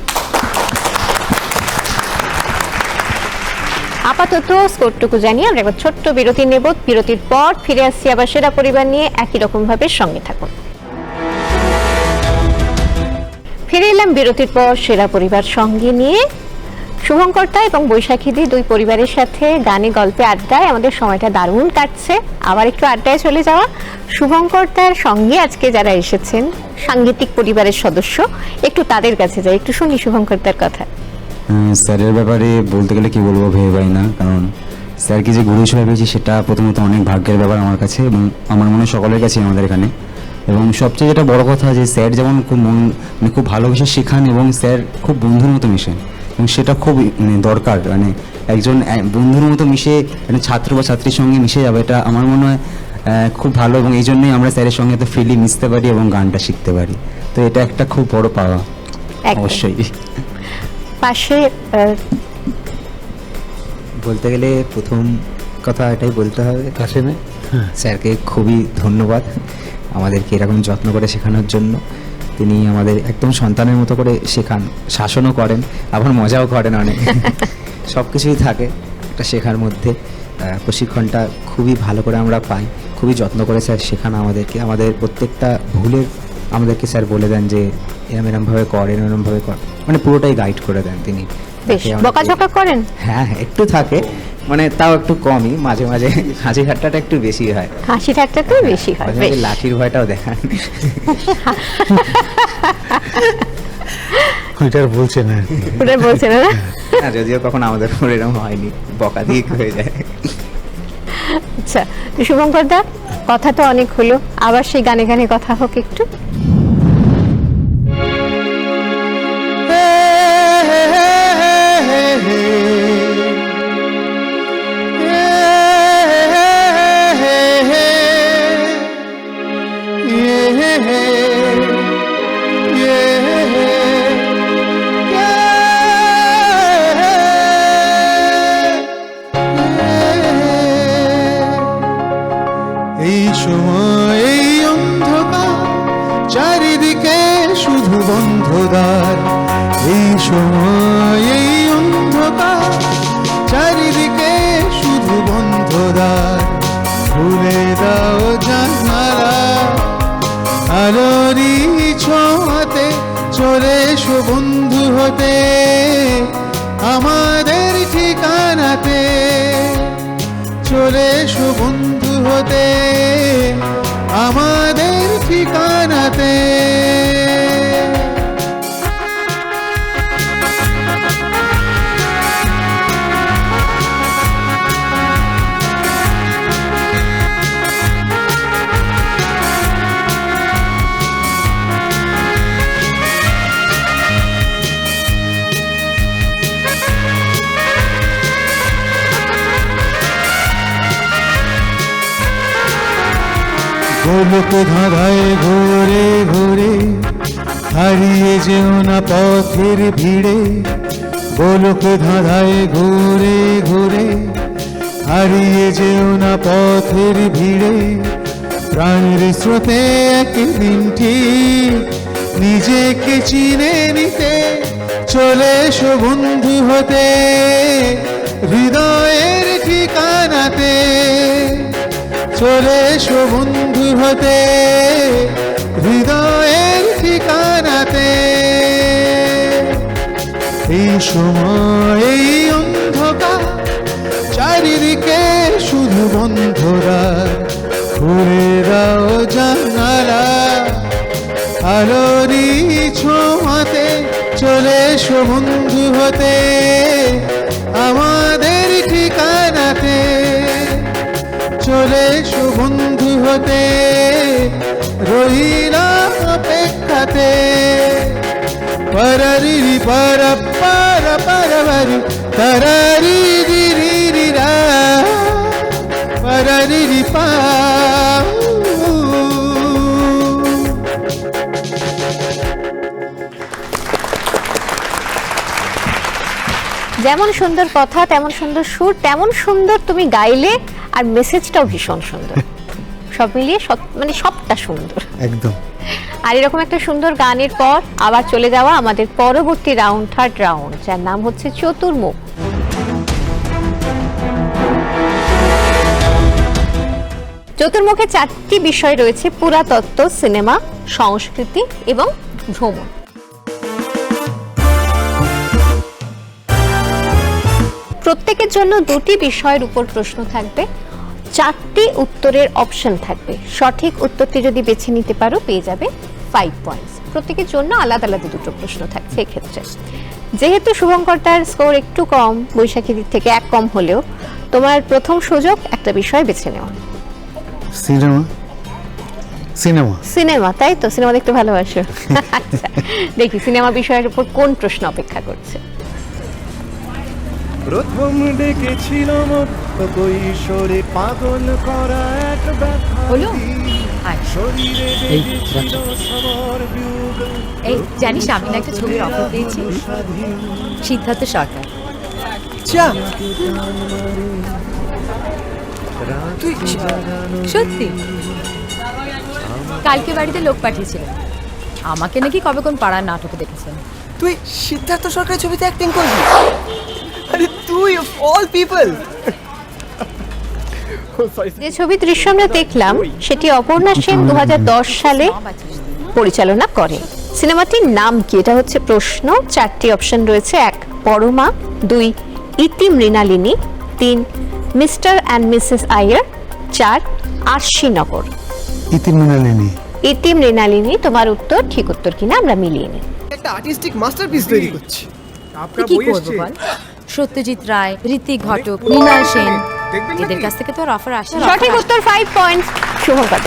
আপাতত স্কোরটুকু জানিয়ে আমরা একবার ছোট্ট বিরতি নেব, বিরতির পর ফিরে আসছি আবার সেরা পরিবার নিয়ে, একই রকম ভাবে সঙ্গে থাকুন। ফিরে এলাম বিরতির পর সেরা পরিবার সঙ্গে নিয়ে। শুভঙ্করদা এবং বৈশাখীদি দুই পরিবারের সাথে গানে গল্পে আড্ডায় আমাদের সময়টা দারুণ কাটছে। আবার একটু আড্ডায় চলে যাওয়া। শুভঙ্করদার সঙ্গে আজকে যারা এসেছেন সাংগীতিক পরিবারের সদস্য, একটু তাদের কাছে যাই, একটু শুনি শুভঙ্করদার কথা। স্যারের ব্যাপারে বলতে গেলে কি বলবো ভেবে পাই না, কারণ স্যারকে যে গুরু হিসেবে পেয়েছি সেটা প্রথমত অনেক ভাগ্যের ব্যাপার আমার কাছে, এবং আমার মনে হয় সকলের কাছে আমাদের এখানে। এবং সবচেয়ে যেটা বড় কথা যে স্যার যেমন খুব মানে খুব ভালোবেসে শেখান, এবং স্যার খুব বন্ধুর মতো মিশেন, এবং সেটা খুব দরকার। মানে একজন বন্ধুর মতো মিশে একটা ছাত্র বা ছাত্রীর সঙ্গে মিশে যাবে, এটা আমার মনে হয় খুব ভালো, এবং এই জন্যই আমরা স্যারের সঙ্গে এত ফ্রিলি মিশতে পারি এবং গানটা শিখতে পারি। তো এটা একটা খুব বড় পাওয়া অবশ্যই। পাশে বলতে গেলে প্রথম কথা এটাই বলতে হবে, স্যারকে খুবই ধন্যবাদ আমাদেরকে এরকম যত্ন করে শেখানোর জন্য। তিনি আমাদের একদম সন্তানের মতো করে শেখান, শাসনও করেন, আবার মজাও করেন অনেক, সব কিছুই থাকে একটা শেখার মধ্যে। প্রশিক্ষণটা খুবই ভালো করে আমরা পাই, খুবই যত্ন করে স্যার শেখান আমাদেরকে। আমাদের প্রত্যেকটা ভুলের আমাদেরকে স্যার বলে দেন যে এরমভাবে কর, এরমভাবে কর, মানে পুরোটাই গাইড করে দেন তিনি। বকাঝকা করেন? হ্যাঁ, একটু থাকে, মানে তাও একটু কমই, মাঝে মাঝে হাসি ঠাট্টাটা একটু বেশি হয়। হাসি ঠাট্টাটা বেশি হয়, লাঠির ভয়টাও দেখান। ওইটার বলছে না, ওটার বলছে না, যদিও কখন আমাদের উপর এরকম হয়নি, বকা দিয়ে হয়ে যায়। আচ্ছা, তো শুভঙ্করদা কথা তো অনেক হলো, আবার সেই গানে গানে কথা হোক একটু। এই সময় এই অন্ধকার, চারিদিকে শুধু বন্ধদ্বার। এই সময় এই অন্ধকার, চারিদিকে শুধু বন্ধদ্বার। খুলে দাও জানালা, আলোরই ছোঁয়াতে চলে এসো বন্ধু হতে আমাদের ঠিকানাতে। চলে এসো বন্ধু হতে আমাদের ঠিকানাতে। গোলক ধাঁধায় ঘুরে ঘুরে হারিয়ে যেও না পথের ভিড়ে। গোলক ধাঁধায় ঘুরে ঘুরে হারিয়ে যেও না পথের ভিড়ে। প্রাণের স্রোতে একদিন ঠিক নিজেকে চিনে নিতে চলে এসো বন্ধু হতে হৃদয়ের ঠিকানাতে। চলে এসো বন্ধু হতে হৃদয়ের ঠিকানাতে। এই সময় এই অন্ধকার, চারিদিকে শুধু বন্ধুরা। খুলে দাও জানালা, আলোরই ছোঁয়াতে চলে এসো বন্ধু হতে আমাদের ঠিকানাতে। চলে এসো বন্ধু হতে রইলাম অপেক্ষাতে। পরারি পারা পারা পারাবারি তারারি রি রি রা, পরারি পা যেমন সুন্দর কথা, তেমন সুন্দর সুর, তেমন সুন্দর তুমি গাইলে, আর মেসেজটাও ভীষণ সুন্দর। সব মিলিয়ে মানে সবটা সুন্দর একদম। আর এরকম একটা সুন্দর গানের পর আবার চলে যাওয়া আমাদের পরবর্তী রাউন্ড, থার্ড রাউন্ড, যার নাম হচ্ছে চতুর্মুখ। চতুর্মুখে 4টি বিষয় রয়েছে: পুরাতত্ত্ব, সিনেমা, সংস্কৃতি এবং ভ্রমণ। প্রত্যেকের জন্য 2টি বিষয়ের উপর প্রশ্ন থাকবে, 4টি উত্তরের অপশন থাকবে। সঠিক উত্তরটি যদি বেছে নিতে পারো পেয়ে যাবে 5 পয়েন্টস। প্রত্যেকের জন্য আলাদা আলাদা 2টো প্রশ্ন থাকছে। এক্ষেত্রে যেহেতু শুভঙ্করটার স্কোর একটু কম, বৈশাখী দিক থেকে 1 কম হলেও, তোমার প্রথম সুযোগ একটা বিষয় বেছে নেওয়া। সিনেমা। সিনেমা সিনেমা, তাই তো? সিনেমা দেখতে ভালোবাসো? আচ্ছা, দেখি সিনেমা বিষয়ের উপর কোন প্রশ্ন অপেক্ষা করছে। প্রথম ডেকেছিল কৈশোরে পাগল করা এক ব্যথা হলো? শরীরে জেগেছিল সবার বিয়োগ। এই জানিস আমি না একটা ছবির অফার পেয়েছি, সিদ্ধার্থ সরকার। তুই সত্যি? কালকে বাড়িতে লোক পাঠিয়েছিলেন, আমাকে নাকি কবে কোন পাড়ার নাটকে দেখেছেন। তুই সিদ্ধার্থ সরকারের ছবিতে অ্যাক্টিং করবি? আরে তুই অফ অল পিপল। যে ছবি দৃশ্য আমরা দেখলাম সেটি অপর্ণা সেন 2010 সালে পরিচালনা করে। সিনেমাটির নাম কি? এটা হচ্ছে প্রশ্ন। 4টি অপশন রয়েছে: 1 পরমা, 2 ইতি মৃণালিনী, 3 মিস্টার অ্যান্ড মিসেস আয়ার, 4 আরশিনগর। ইতি মৃণালিনী। ইতি মৃণালিনী তোমার উত্তর। ঠিক উত্তর কিনা আমরা মিলিয়ে নিই। একটা আর্টিস্টিক মাস্টারপিস তৈরি করছি। কি করবো বল? সত্যজিৎ রায়, ঋত্বিক ঘটক, মৃণাল সেন, এদের কাছ থেকে তো আর অফার আসে। সঠিক উত্তর 5 পয়েন্টস শুভঙ্কর।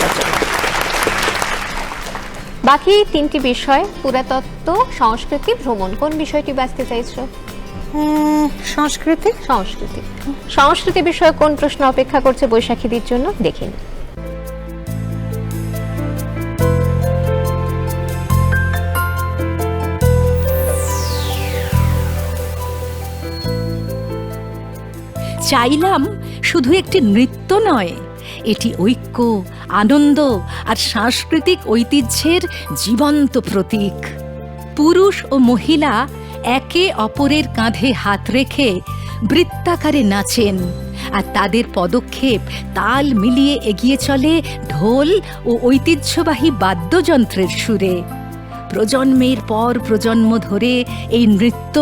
বাকি 3টি বিষয় পুরাতত্ত্ব, সংস্কৃতি, ভ্রমণ। কোন বিষয়টি বাছতে চাইছো? সংস্কৃতি। সংস্কৃতি। সংস্কৃতি বিষয়ে কোন প্রশ্ন অপেক্ষা করছে বৈশাখীদের জন্য দেখে নিন। চাইলাম শুধু একটি নৃত্য নয়, এটি ঐক্য, আনন্দ আর সাংস্কৃতিক ঐতিহ্যের জীবন্ত প্রতীক। পুরুষ ও মহিলা একে অপরের কাঁধে হাত রেখে বৃত্তাকারে নাচেন, আর তাদের পদক্ষেপ তাল মিলিয়ে এগিয়ে চলে ঢোল ও ঐতিহ্যবাহী বাদ্যযন্ত্রের সুরে। প্রজন্মের পর প্রজন্ম ধরে এই নৃত্য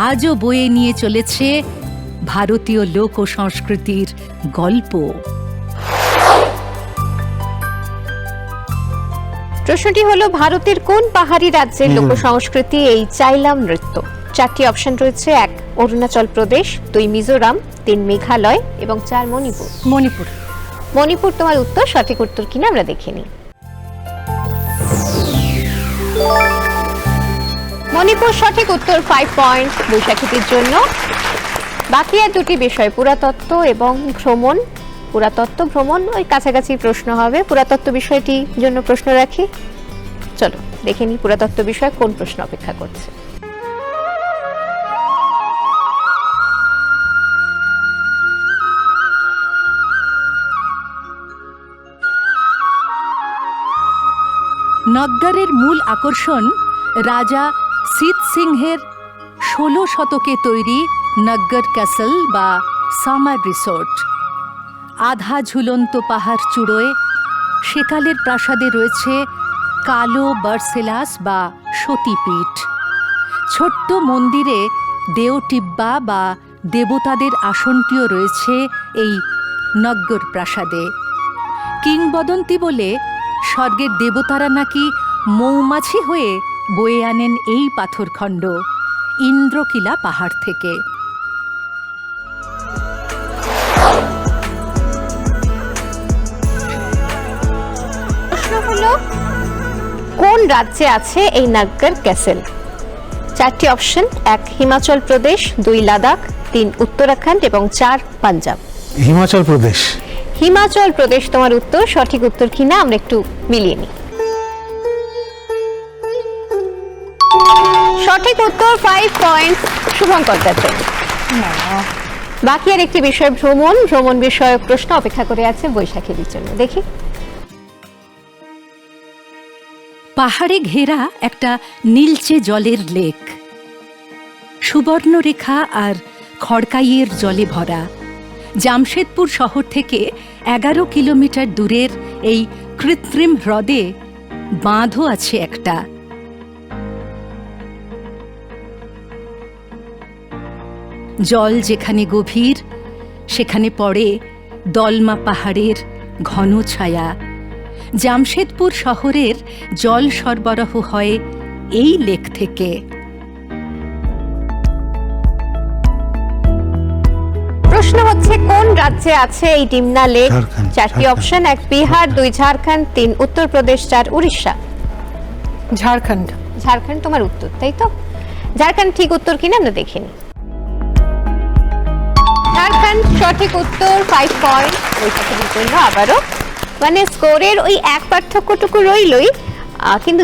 আজও বয়ে নিয়ে চলেছে ভারতীয় লোক সংস্কৃতির গল্প। প্রশ্নটি হলো, ভারতের কোন পাহাড়ি রাজ্যের লোক সংস্কৃতি এই চাইলাম নৃত্য? 4টি অপশন রয়েছে: 1 অরুণাচল প্রদেশ, 2 মিজোরাম, 3 মেঘালয় এবং 4 মণিপুর। মণিপুর। মণিপুর তোমার উত্তর। সঠিক উত্তর কিনা আমরা দেখে নিই। মণিপুর সঠিক উত্তর। 5 পয়েন্ট বৈশাখীদের জন্য। বাকি আর 2টি বিষয় পুরাতত্ত্ব এবং ভ্রমণ। পুরাতত্ত্ব ভ্রমণ ওই কাছাকাছি প্রশ্ন হবে। পুরাতত্ত্ব বিষয়টির জন্য প্রশ্ন রাখি। চলো দেখে নিই পুরাতত্ত্ব বিষয়ে কোন প্রশ্ন অপেক্ষা করছে। নগ্গরের মূল আকর্ষণ রাজা সিদ সিংহের 16 শতকে তৈরি নগ্গর ক্যাসল বা সামার রিসোর্ট। আধা ঝুলন্ত পাহাড় চূড়োয় সেকালের প্রাসাদে রয়েছে কালো বার্সেলাস বা সতীপীঠ। ছোট্ট মন্দিরে দেওটিব্বা বা দেবতাদের আসনটিও রয়েছে এই নগ্গর প্রাসাদে। কিংবদন্তি বলে স্বর্গের দেবতারা নাকি মৌমাছি হয়ে বয়ে আনেন এই পাথরখণ্ড ইন্দ্রকিলা পাহাড় থেকে। প্রশ্ন হলো, কোন রাজ্যে আছে এই নগ্গর ক্যাসেল? 4টি অপশন: 1 হিমাচল প্রদেশ, 2 লাদাখ, 3 উত্তরাখণ্ড এবং 4 পাঞ্জাব। হিমাচল প্রদেশ। হিমাচল প্রদেশ তোমার উত্তর। সঠিক উত্তর কিনা আমরা একটু মিলিয়ে নিই। সঠিক উত্তর। 5 পয়েন্ট শুভঙ্কর। বাকি আর একটি বিষয় ভ্রমণ বিষয়ক প্রশ্ন অপেক্ষা করে আছে বৈশাখীর জন্য। দেখি। পাহাড়ে ঘেরা একটা নীলচে জলের লেক, সুবর্ণরেখা আর খড়কাইয়ের জলে ভরা। জামশেদপুর শহর থেকে 11 কিলোমিটার দূরের এই কৃত্রিম হ্রদে বাঁধও আছে একটা। জল যেখানে গভীর সেখানে পড়ে দলমা পাহাড়ের ঘন ছায়া। জামশেদপুর শহরের জল সরবরাহ হয় এই লেক থেকে। প্রশ্ন হচ্ছে কোন রাজ্যে আছে এই ডিমনা লেক? ঝাড়খণ্ড, 4টি অপশন, 1 বিহার, 2 ঝাড়খণ্ড, 3 উত্তরপ্রদেশ, 4 উড়িষ্যা। ঝাড়খণ্ড। ঝাড়খণ্ড তোমার উত্তর, তাই তো? ঝাড়খণ্ড ঠিক উত্তর কিনা আমরা দেখিনি। ঝাড়খণ্ড সঠিক উত্তর, 5 পয়েন্ট বৈশাখীর জন্য। আবারও মানে স্কোরের ওই এক পার্থক্যটুকু রইলই, কিন্তু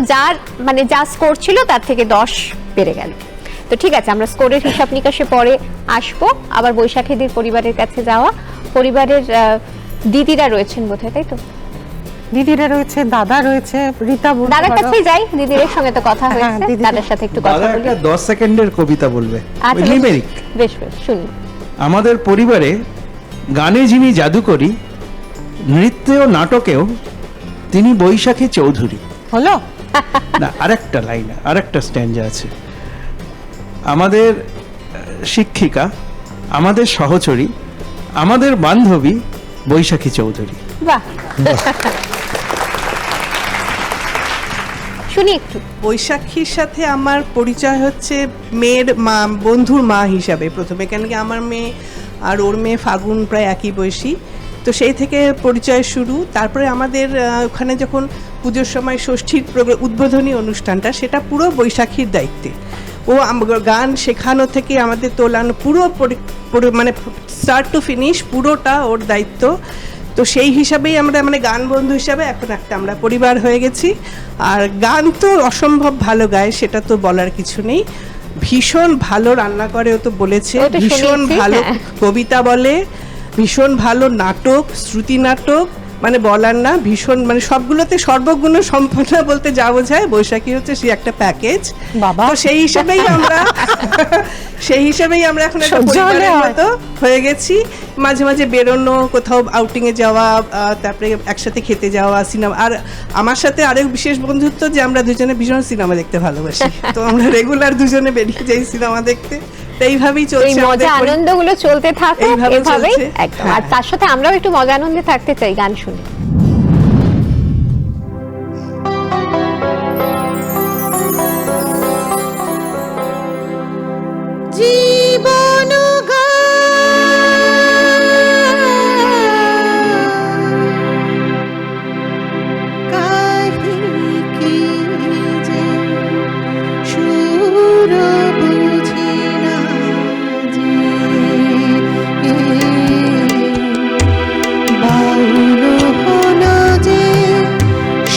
যা স্কোর ছিল তার থেকে 10 বেড়ে গেল। তো ঠিক আছে, আমরা স্কোরের হিসাব নিকাশে পরে আসবো। আবার বৈশাখীদের পরিবারের কাছে যাওয়া। পরিবারের দিদিরা রয়েছেন বোধহয়, তাই তো? দিদিরা রয়েছে, দাদা রয়েছে, রীতা বলতে দাদার পারো। কাছেই যাই, দিদির সঙ্গে তো কথা হয়েছে, দাদার সাথে একটু কথা বলি। 10 সেকেন্ডের কবিতা বলবে, আচ্ছা, লিমেরিক। বেশ শুনি। আমাদের পরিবারে গানে যিনি জাদুকরি, নৃত্যে ও নাটকেও তিনি বৈশাখী চৌধুরী। হলো না, আরেকটা লাইন, আরেকটা স্ট্যান্জা আছে। আমাদের শিক্ষিকা, আমাদের সহচরী, আমাদের বান্ধবী বৈশাখী চৌধুরী। বাহ, শুনি একটু। বৈশাখীর সাথে আমার পরিচয় হচ্ছে মেয়ের মা, বন্ধুর মা হিসাবে প্রথমে, কেন কি আমার মেয়ে আর ওর মেয়ে ফাগুন প্রায় একই বয়সী, তো সেই থেকে পরিচয় শুরু। তারপরে আমাদের ওখানে যখন পুজোর সময় ষষ্ঠীর উদ্বোধনী অনুষ্ঠানটা, সেটা পুরো বৈশাখীর দায়িত্বে। ও গান শেখানো থেকে আমাদের তোলানো পুরো মানে স্টার্ট টু ফিনিশ পুরোটা ওর দায়িত্ব। তো সেই হিসাবেই আমরা মানে গান বন্ধু হিসাবে এখন একটা আমরা পরিবার হয়ে গেছি। আর গান তো অসম্ভব ভালো গায়, সেটা তো বলার কিছু নেই। ভীষণ ভালো রান্না করে, ও তো বলেছে, ভীষণ ভালো কবিতা বলে, ভীষণ ভালো নাটক, শ্রুতি নাটক, মানে বলার না, ভীষণ মানে সবগুলোতে সর্বগুণ সম্পন্ন বলতে যা বোঝায়, বৈশাখী হচ্ছে সেই একটা প্যাকেজ। তো সেই হিসাবেই আমরা এখন একটা পরিবারের মতো হয়ে গেছি। মাঝে মাঝে বেরোনো, কোথাও আউটিং এ যাওয়া, তারপরে একসাথে খেতে যাওয়া, সিনেমা। আর আমার সাথে আরেক বিশেষ বন্ধুত্ব যে আমরা দুজনে ভীষণ সিনেমা দেখতে ভালোবাসি, তো আমরা রেগুলার দুজনে বেরিয়ে যাই সিনেমা দেখতে। এইভাবেই চলছে, এই মজা আনন্দগুলো চলতে থাকে এভাবেই একদম। আর তার সাথে আমরাও একটু মজা আনন্দে থাকতে চাই গান শুনে। জীবন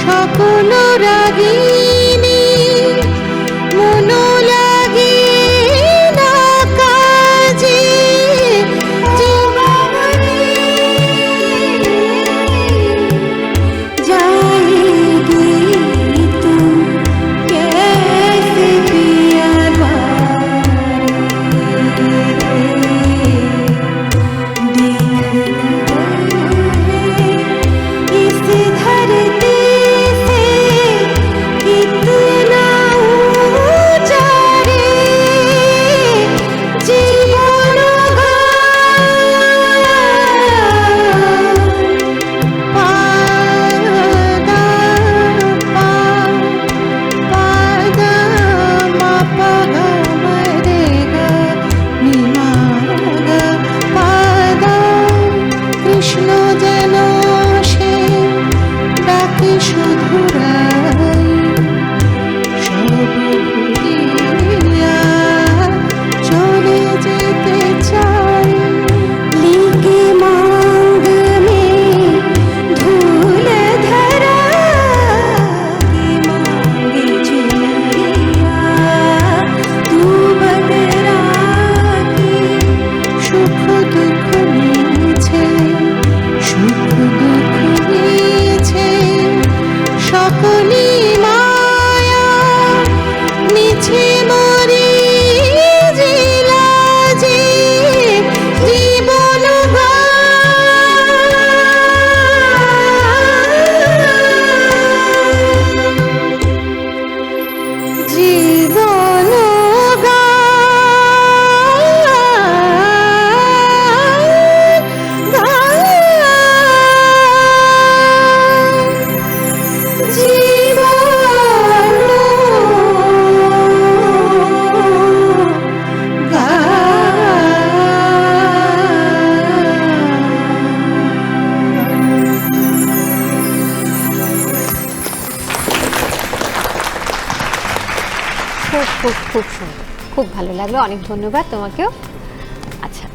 সকল রাগিনী মন লাগে না কাজে। খুব খুব খুব সুন্দর, খুব ভালো লাগলো, অনেক ধন্যবাদ তোমাকেও। আচ্ছা,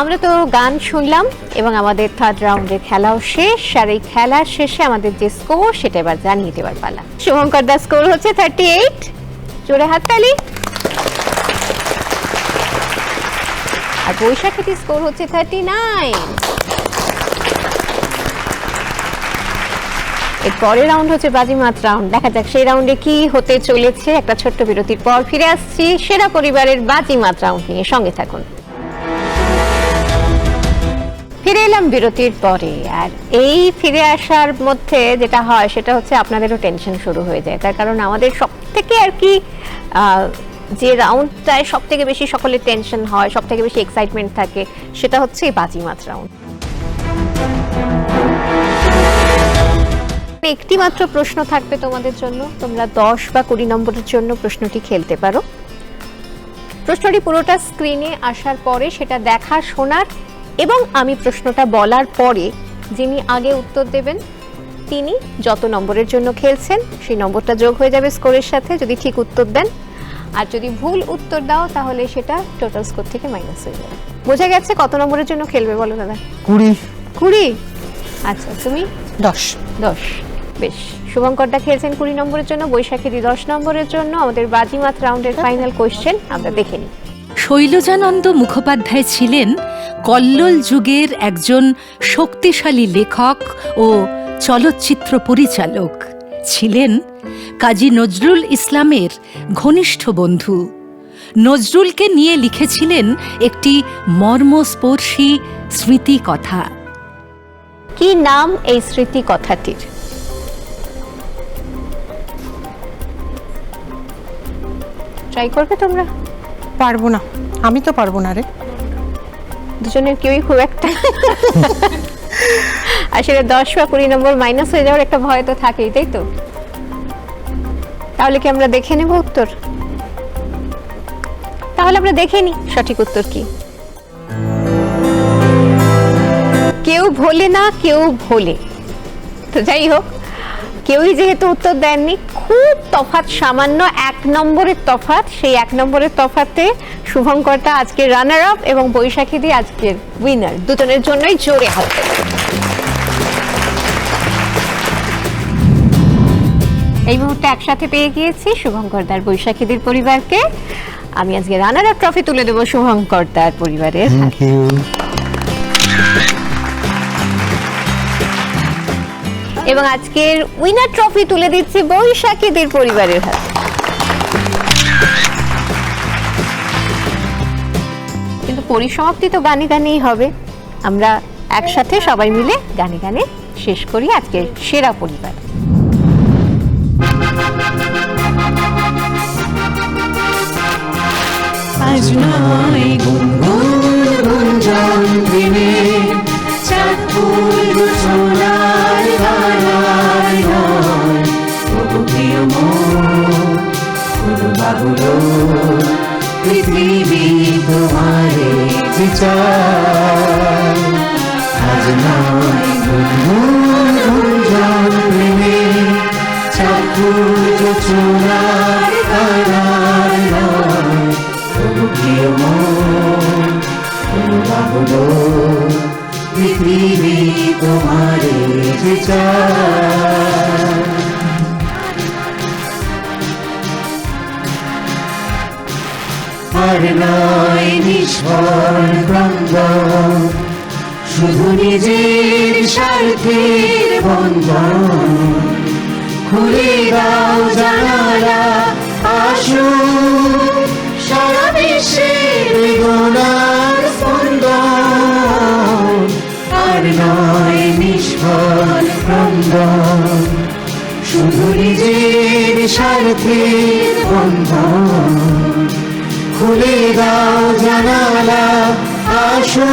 আমরা তো গান শুনলাম এবং আমাদের থার্ড রাউন্ডের খেলাও শেষ, আর এই খেলার শেষে আমাদের যে স্কোর সেটা এবার জানিয়ে দেওয়ার পালা। শুভঙ্কর দাস স্কোর হচ্ছে 38, জোরে হাততালি। আর বৈশাখীর স্কোর হচ্ছে 39। এর পরের রাউন্ড হচ্ছে বাজিমাত রাউন্ড, দেখা যাক সেই রাউন্ডে কি হতে চলেছে। একটা ছোট্ট বিরতির পর ফিরে আসছি সেরা পরিবারের বাজিমাত রাউন্ড নিয়ে, সঙ্গে থাকুন। ফিরে এলাম বিরতির পরে, আর এই ফিরে আসার মধ্যে যেটা হয় সেটা হচ্ছে আপনাদেরও টেনশন শুরু হয়ে যায়, তার কারণ আমাদের সব থেকে আর কি যে রাউন্ডটায় সব থেকে বেশি সকলের টেনশন হয়, সব থেকে বেশি এক্সাইটমেন্ট থাকে, সেটা হচ্ছে এই বাজিমাত রাউন্ড। একটি মাত্র প্রশ্ন থাকবে তোমাদের জন্য, তোমরা 10 বা 20 নম্বরের জন্য প্রশ্নটি খেলতে পারো। প্রশ্নটি পুরোটা স্ক্রিনে আসার পরে সেটা দেখা, শোনার এবং আমি প্রশ্নটা বলার পরে যিনি আগে উত্তর দেবেন তিনি যত নম্বরের জন্য খেলছেন সেই নম্বরটা যোগ হয়ে যাবে স্কোরের সাথে যদি ঠিক উত্তর দেন, আর যদি ভুল উত্তর দাও তাহলে সেটা টোটাল স্কোর থেকে মাইনাস হয়ে যাবে। বোঝা গেছে? কত নম্বরের জন্য খেলবে বলো দাদা? 20। আচ্ছা, তুমি 10। বেশ, শুভঙ্করদা খেলছেন 20 নম্বরের জন্য, বৈশাখী 10 নম্বরের জন্য। আমাদের বাজিমাত রাউন্ডের ফাইনাল কোশ্চেন আমরা দেখে নিই। শৈলজানন্দ মুখোপাধ্যায় ছিলেন কল্লোল যুগের একজন শক্তিশালী লেখক ও চলচ্চিত্র পরিচালক। ছিলেন কাজী নজরুল ইসলামের ঘনিষ্ঠ বন্ধু। নজরুলকে নিয়ে লিখেছিলেন একটি মর্মস্পর্শী স্মৃতি কথা। কি নাম এই স্মৃতি কথাটির? ট্রাই করবে তোমরা? পারবো না, আমি তো পারবো না রে। দুজনের কেউই খুব একটা আসলে 10 বা 20 নম্বর মাইনাস হয়ে যাওয়ার একটা ভয় তো থাকেই, তাই তো? তাহলে কি আমরা দেখে নেব উত্তর? তাহলে আমরা দেখে নিই সঠিক উত্তর কি। কেউ ভোলে না, কেউ ভোলে। তো যাই হোক, কেউই যেহেতু উত্তর দেননি, খুব তফাৎ, সামান্য 1 নম্বরের তফাৎ। সেই 1 নম্বরের তফাতে শুভঙ্করটা আজকের রানার আপ এবং বৈশাখী দি আজকের উইনার। দুজনের জন্যই জোরে হাত। এই মুহূর্তে একসাথে পেয়ে গিয়েছি শুভঙ্করদার বৈশাখীদের পরিবারকে। আমি আজকে রানার আপ ট্রফি তুলে দেবো শুভঙ্করদার পরিবারের। Thank you. এবং আজকের উইনার ট্রফি তুলে দিচ্ছি বৈশাখীদের পরিবারের হাতে। কিন্তু পরিসমাপ্তি তো গানে গানেই হবে। আমরা একসাথে সবাই মিলে গানে গানে শেষ করি আজকের সেরা পরিবার। আজ নয় গুনগুন গুঞ্জন দিনে চাঁদ ফুল সোনার বালায় নয়, তবু প্রিয় মন ফুল বাবুলো পৃথিবী তোমারে যে চায়। আজ নয় গুনগুন গুঞ্জন দিনে চাঁদ ফুল সোনার বালায় নয়, তবু প্রিয় মন ফুল বাবুলো পৃথিবী তোমারে যে চায়। আর নয় নিষ্ফল ক্রন্দন, শুধু নিজের স্বার্থের বন্ধন। খুলে দাও জানালা, আসো সারা বিশ্বের বেদনার স্পন্দন। আর নয় নিষ্ফল ক্রন্দন, শুধু নিজের স্বার্থের বন্ধন। খুলে দাও জানালা, আসো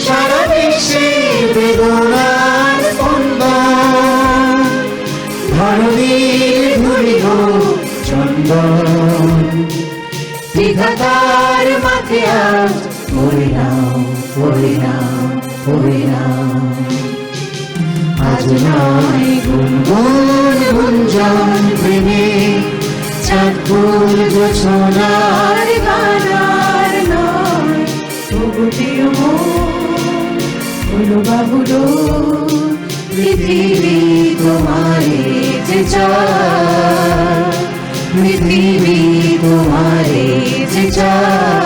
সারা বিশ্বের বেদনার স্পন্দন। ধরণীর ধরিব চন্দন, বিধাতার মাথে আজ পড়ে নাও, পড়ে নাও, পড়ে নাও। আজ নয় গুনগুন গুঞ্জন প্রেমে চাঁদ বলবো সোনার গানার নয় তবু প্রিয় বলো বাবুলো পৃথিবী তোমারে যে চায় পৃথিবী তোমারে যে চায়